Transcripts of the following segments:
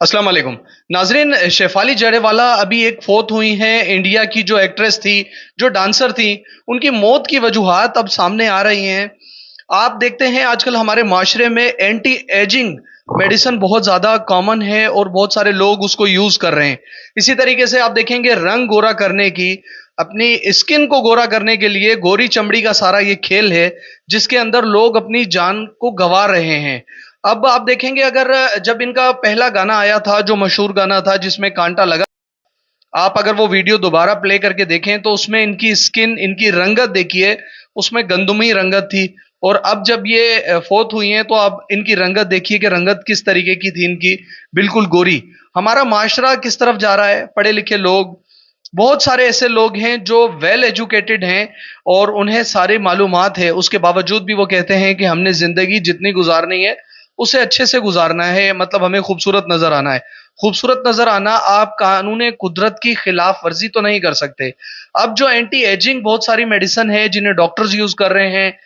अस्सलाम वालेकुम नाजरीन। शेफाली जड़ेवाला अभी एक फोत हुई हैं। इंडिया की जो एक्ट्रेस थी, जो डांसर थी, उनकी मौत की वजूहात अब सामने आ रही हैं। आप देखते हैं आजकल हमारे माशरे में एंटी एजिंग मेडिसिन बहुत ज़्यादा कॉमन है और बहुत सारे लोग उसको यूज़ कर रहे हैं। इसी तरीके से आप देखेंगे रंग गोरा करने की, अपनी स्किन को गोरा करने के लिए गोरी चमड़ी का सारा ये खेल है, जिसके अंदर लोग अपनी जान को गंवा रहे हैं। अब आप देखेंगे, अगर जब इनका पहला गाना आया था, जो मशहूर गाना था जिसमें कांटा लगा, आप अगर वो वीडियो दोबारा प्ले करके देखें तो उसमें इनकी स्किन, इनकी रंगत देखिए, उसमें गंदुमी रंगत थी। और अब जब ये फोत हुई हैं तो अब इनकी रंगत देखिए कि रंगत किस तरीके की थी इनकी, बिल्कुल गोरी। हमारा माशरा किस तरफ जा रहा है? पढ़े लिखे लोग, बहुत सारे ऐसे लोग हैं जो वेल एजुकेटेड हैं और उन्हें सारी मालूमात है, उसके बावजूद भी वो कहते हैं कि हमने जिंदगी जितनी गुजारनी है उसे अच्छे से गुजारना है, मतलब हमें खूबसूरत नजर आना है। खूबसूरत नजर आना, आप कानून कुदरत की खिलाफ वर्जी तो नहीं कर सकते। अब जो एंटी एजिंग बहुत सारी मेडिसिन है जिन्हें डॉक्टर्स यूज कर रहे हैं,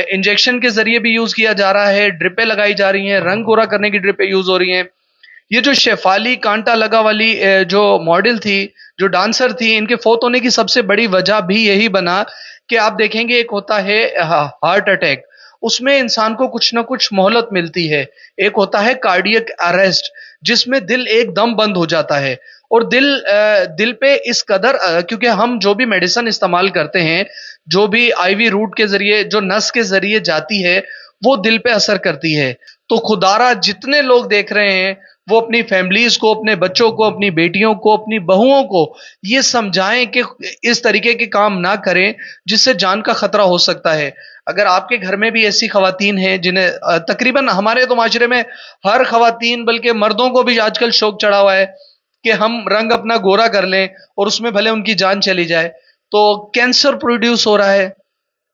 इंजेक्शन के जरिए भी यूज किया जा रहा है, ड्रिपें लगाई जा रही हैं, रंग गोरा करने की ड्रिपें यूज हो रही हैं। ये जो शेफाली कांटा लगा वाली जो मॉडल थी, जो डांसर थी, इनके फौत होने की सबसे बड़ी वजह भी यही बना कि आप देखेंगे एक होता है हार्ट अटैक, उसमें इंसान को कुछ ना कुछ मोहलत मिलती है। एक होता है कार्डियक अरेस्ट, जिसमें दिल एकदम बंद हो जाता है। और दिल पे इस कदर क्योंकि हम जो भी मेडिसिन इस्तेमाल करते हैं, जो भी आईवी रूट के जरिए, जो नस के जरिए जाती है, वो दिल पे असर करती है। तो खुदारा जितने लोग देख रहे हैं, वो अपनी फैमिलीज को, अपने बच्चों को, अपनी बेटियों को, अपनी बहुओं को ये समझाएं कि इस तरीके के काम ना करें जिससे जान का खतरा हो सकता है। अगर आपके घर में भी ऐसी खवातीन हैं जिन्हें तकरीबन हमारे तो माशरे में हर खवातीन, बल्कि मर्दों को भी आजकल शौक चढ़ा हुआ है कि हम रंग अपना गोरा कर लें और उसमें भले उनकी जान चली जाए। तो कैंसर प्रोड्यूस हो रहा है,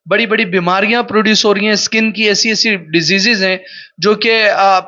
बड़ी बड़ी बीमारियां प्रोड्यूस हो रही हैं, स्किन की ऐसी ऐसी डिजीजेज हैं जो कि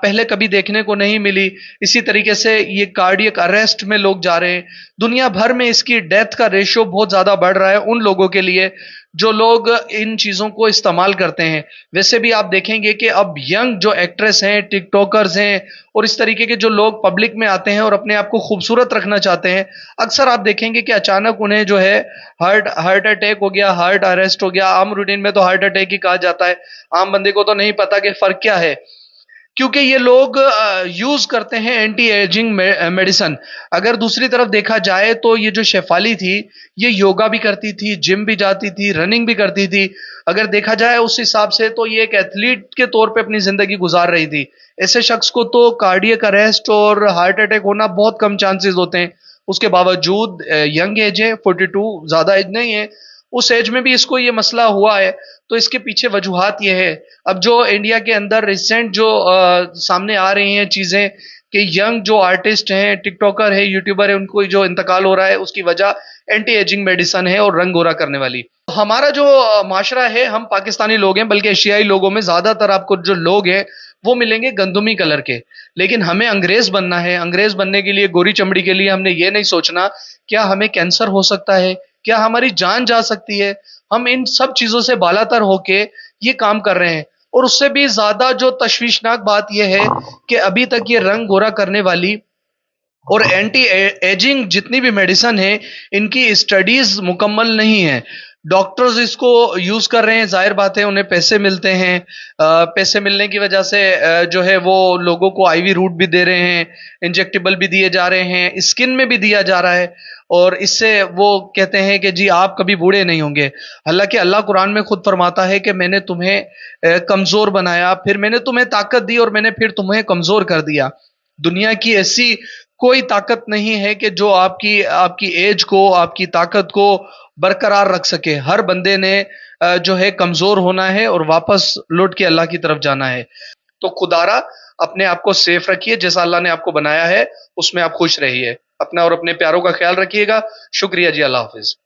पहले कभी देखने को नहीं मिली। इसी तरीके से ये कार्डियक अरेस्ट में लोग जा रहे हैं। दुनिया भर में इसकी डेथ का रेशियो बहुत ज्यादा बढ़ रहा है उन लोगों के लिए जो लोग इन चीजों को इस्तेमाल करते हैं। वैसे भी आप देखेंगे कि अब यंग जो एक्ट्रेस हैं, टिकटॉकर्स हैं और इस तरीके के जो लोग पब्लिक में आते हैं और अपने आप को खूबसूरत रखना चाहते हैं, अक्सर आप देखेंगे कि अचानक उन्हें जो है हार्ट हार्ट अटैक हो गया, हार्ट अरेस्ट हो गया। आम रूटीन में तो हार्ट अटैक ही कहा जाता है, आम बंदे को तो नहीं पता कि फर्क क्या है, क्योंकि ये लोग यूज करते हैं एंटी एजिंग मेडिसिन। अगर दूसरी तरफ देखा जाए तो ये जो शेफाली थी, ये योगा भी करती थी, जिम भी जाती थी, रनिंग भी करती थी। अगर देखा जाए उस हिसाब से तो ये एक एथलीट के तौर पे अपनी जिंदगी गुजार रही थी। ऐसे शख्स को तो कार्डियक अरेस्ट और हार्ट अटैक होना बहुत कम चांसेस होते हैं। उसके बावजूद यंग एज है, 42, ज्यादा एज नहीं है, उस एज में भी इसको ये मसला हुआ है। तो इसके पीछे वजूहात ये है। अब जो इंडिया के अंदर रिसेंट जो सामने आ रही हैं चीजें कि यंग जो आर्टिस्ट हैं, टिकटॉकर है, यूट्यूबर है, उनको जो इंतकाल हो रहा है, उसकी वजह एंटी एजिंग मेडिसिन है और रंग गोरा करने वाली। हमारा जो माशरा है, हम पाकिस्तानी लोग हैं, बल्कि एशियाई लोगों में ज्यादातर आपको जो लोग हैं वो मिलेंगे गंदुमी कलर के। लेकिन हमें अंग्रेज बनना है। अंग्रेज बनने के लिए, गोरी चमड़ी के लिए, हमने ये नहीं सोचना क्या हमें कैंसर हो सकता है, क्या हमारी जान जा सकती है। हम इन सब चीजों से बालातर होके ये काम कर रहे हैं। और उससे भी ज्यादा जो तशवीशनाक बात यह है कि अभी तक ये रंग गोरा करने वाली और एंटी एजिंग जितनी भी मेडिसिन है, इनकी स्टडीज मुकम्मल नहीं है। डॉक्टर्स इसको यूज कर रहे हैं, जाहिर बात है उन्हें पैसे मिलते हैं। पैसे मिलने की वजह से जो है वो लोगों को आईवी रूट भी दे रहे हैं, इंजेक्टेबल भी दिए जा रहे हैं, स्किन में भी दिया जा रहा है। और इससे वो कहते हैं कि जी आप कभी बूढ़े नहीं होंगे। हालांकि अल्लाह कुरान में खुद फरमाता है कि मैंने तुम्हें कमजोर बनाया, फिर मैंने तुम्हें ताकत दी और मैंने फिर तुम्हें कमजोर कर दिया। दुनिया की ऐसी कोई ताकत नहीं है कि जो आपकी आपकी एज को, आपकी ताकत को बरकरार रख सके। हर बंदे ने जो है कमजोर होना है और वापस लौट के अल्लाह की तरफ जाना है। तो खुदारा अपने आप को सेफ रखिए, जैसा अल्लाह ने आपको बनाया है उसमें आप खुश रहिए। अपना और अपने प्यारों का ख्याल रखिएगा। शुक्रिया जी, अल्लाह हाफिज।